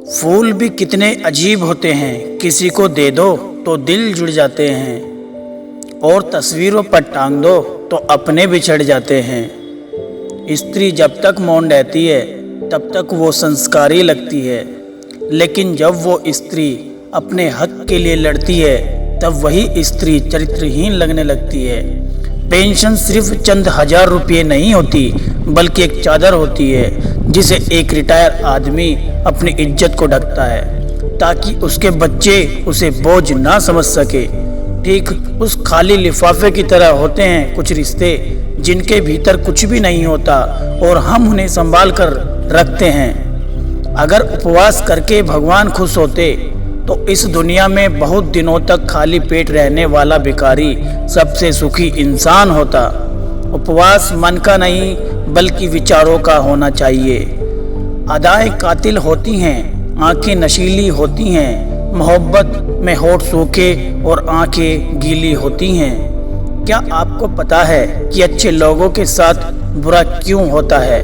फूल भी कितने अजीब होते हैं, किसी को दे दो तो दिल जुड़ जाते हैं और तस्वीरों पर टांग दो तो अपने बिछड़ जाते हैं। स्त्री जब तक मौन रहती है तब तक वो संस्कारी लगती है, लेकिन जब वो स्त्री अपने हक के लिए लड़ती है तब वही स्त्री चरित्रहीन लगने लगती है। पेंशन सिर्फ चंद हजार रुपये नहीं होती, बल्कि एक चादर होती है जिसे एक रिटायर आदमी अपनी इज्जत को ढकता है ताकि उसके बच्चे उसे बोझ ना समझ सके। ठीक उस खाली लिफाफे की तरह होते हैं कुछ रिश्ते जिनके भीतर कुछ भी नहीं होता और हम उन्हें संभाल कर रखते हैं। अगर उपवास करके भगवान खुश होते तो इस दुनिया में बहुत दिनों तक खाली पेट रहने वाला भिखारी सबसे सुखी इंसान होता। उपवास मन का नहीं बल्कि विचारों का होना चाहिए। अदाएं कातिल होती हैं, आंखें नशीली होती हैं, मोहब्बत में होठ सूखे और आंखें गीली होती हैं। क्या आपको पता है कि अच्छे लोगों के साथ बुरा क्यों होता है?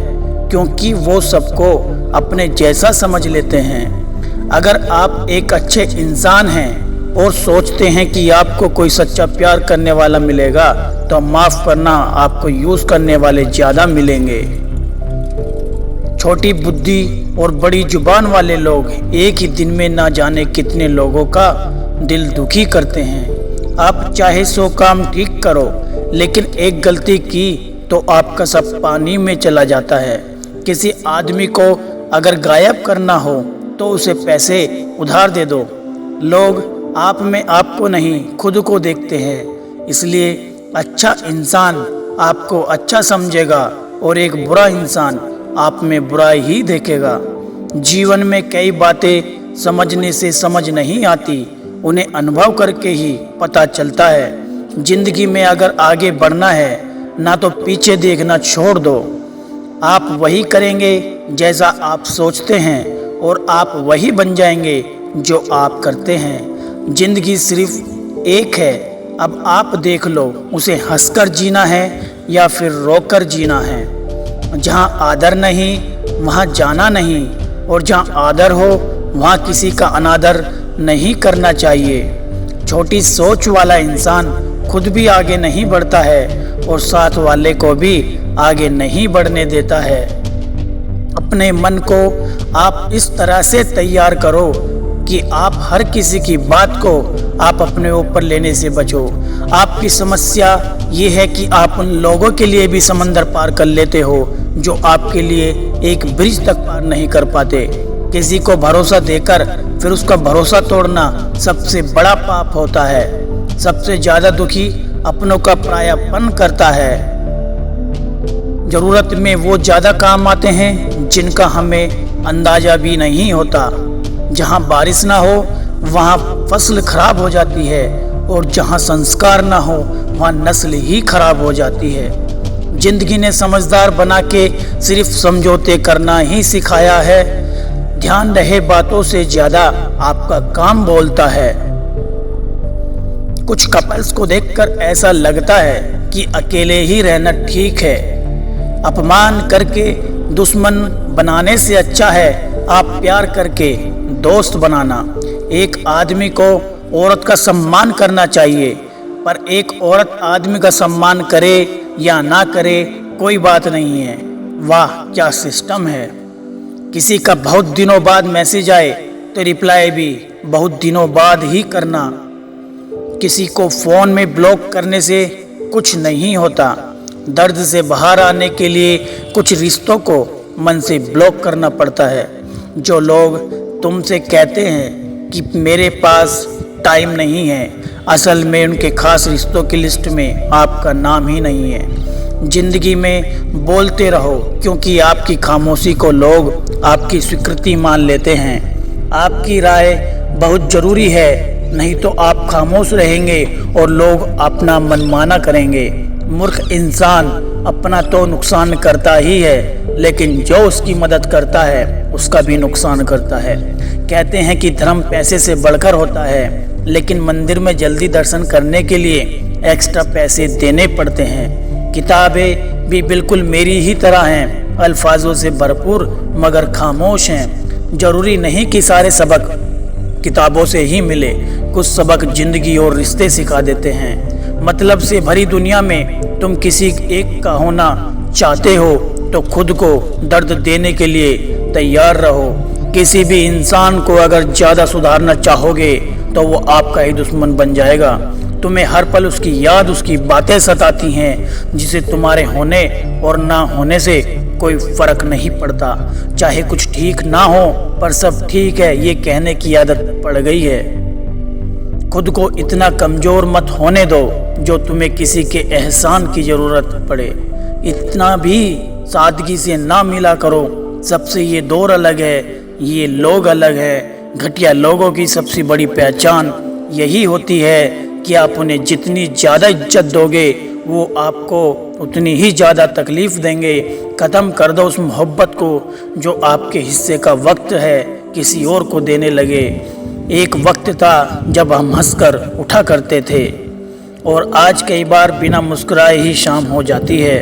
क्योंकि वो सबको अपने जैसा समझ लेते हैं। अगर आप एक अच्छे इंसान हैं और सोचते हैं कि आपको कोई सच्चा प्यार करने वाला मिलेगा तो माफ करना, आपको यूज करने वाले ज्यादा मिलेंगे। छोटी बुद्धि और बड़ी जुबान वाले लोग एक ही दिन में ना जाने कितने लोगों का दिल दुखी करते हैं। आप चाहे 100 काम ठीक करो, लेकिन एक गलती की तो आपका सब पानी में चला जाता है। किसी आदमी को अगर गायब करना हो तो उसे पैसे उधार दे दो। लोग आप में आपको नहीं खुद को देखते हैं, इसलिए अच्छा इंसान आपको अच्छा समझेगा और एक बुरा इंसान आप में बुरा ही देखेगा। जीवन में कई बातें समझने से समझ नहीं आती, उन्हें अनुभव करके ही पता चलता है। जिंदगी में अगर आगे बढ़ना है ना तो पीछे देखना छोड़ दो। आप वही करेंगे जैसा आप सोचते हैं और आप वही बन जाएंगे जो आप करते हैं। जिंदगी सिर्फ एक है, अब आप देख लो उसे हंसकर जीना है या फिर रोकर जीना है। जहाँ आदर नहीं वहाँ जाना नहीं, और जहाँ आदर हो वहाँ किसी का अनादर नहीं करना चाहिए। छोटी सोच वाला इंसान खुद भी आगे नहीं बढ़ता है और साथ वाले को भी आगे नहीं बढ़ने देता है। अपने मन को आप इस तरह से तैयार करो कि आप हर किसी की बात को आप अपने ऊपर लेने से बचो। आपकी समस्या ये है कि आप उन लोगों के लिए भी समंदर पार कर लेते हो जो आपके लिए एक ब्रिज तक पार नहीं कर पाते। किसी को भरोसा देकर फिर उसका भरोसा तोड़ना सबसे बड़ा पाप होता है। सबसे ज्यादा दुखी अपनों का परायापन करता है। जरूरत में वो ज्यादा काम आते हैं जिनका हमें अंदाजा भी नहीं होता। जहाँ बारिश ना हो वहाँ फसल खराब हो जाती है, और जहाँ संस्कार ना हो वहाँ नस्ल ही खराब हो जाती है। जिंदगी ने समझदार बना के सिर्फ समझौते करना ही सिखाया है। ध्यान रहे बातों से ज्यादा आपका काम बोलता है। कुछ कपल्स को देखकर ऐसा लगता है कि अकेले ही रहना ठीक है। अपमान करके दुश्मन बनाने से अच्छा है आप प्यार करके दोस्त बनाना। एक आदमी को औरत का सम्मान करना चाहिए, पर एक औरत आदमी का सम्मान करे या ना करे कोई बात नहीं है। वाह क्या सिस्टम है। किसी का बहुत दिनों बाद मैसेज आए तो रिप्लाई भी बहुत दिनों बाद ही करना। किसी को फोन में ब्लॉक करने से कुछ नहीं होता। दर्द से बाहर आने के लिए कुछ रिश्तों को मन से ब्लॉक करना पड़ता है। जो लोग तुमसे कहते हैं कि मेरे पास टाइम नहीं है, असल में उनके खास रिश्तों की लिस्ट में आपका नाम ही नहीं है। जिंदगी में बोलते रहो, क्योंकि आपकी खामोशी को लोग आपकी स्वीकृति मान लेते हैं। आपकी राय बहुत जरूरी है, नहीं तो आप खामोश रहेंगे और लोग अपना मनमाना करेंगे। मूर्ख इंसान अपना तो नुकसान करता ही है, लेकिन जो उसकी मदद करता है उसका भी नुकसान करता है। कहते हैं कि धर्म पैसे से बढ़कर होता है, लेकिन मंदिर में जल्दी दर्शन करने के लिए एक्स्ट्रा पैसे देने पड़ते हैं। किताबें भी बिल्कुल मेरी ही तरह हैं, अल्फाजों से भरपूर मगर खामोश हैं। जरूरी नहीं कि सारे सबक किताबों से ही मिले, कुछ सबक जिंदगी और रिश्ते सिखा देते हैं। मतलब से भरी दुनिया में तुम किसी एक का होना चाहते हो तो खुद को दर्द देने के लिए तैयार रहो। किसी भी इंसान को अगर ज़्यादा सुधारना चाहोगे तो वो आपका ही दुश्मन बन जाएगा। तुम्हें हर पल उसकी याद, उसकी बातें सताती हैं, जिसे तुम्हारे होने और ना होने से कोई फर्क नहीं पड़ता। चाहे कुछ ठीक ना हो पर सब ठीक है ये कहने की आदत पड़ गई है। खुद को इतना कमज़ोर मत होने दो जो तुम्हें किसी के एहसान की ज़रूरत पड़े। इतना भी सादगी से ना मिला करो। सबसे ये दौर अलग है, ये लोग अलग है। घटिया लोगों की सबसे बड़ी पहचान यही होती है कि आप उन्हें जितनी ज़्यादा इज्जत दोगे वो आपको उतनी ही ज़्यादा तकलीफ़ देंगे। ख़त्म कर दो उस मोहब्बत को जो आपके हिस्से का वक्त है किसी और को देने लगे। एक वक्त था जब हम हंसकर उठा करते थे और आज कई बार बिना मुस्कुराए ही शाम हो जाती है।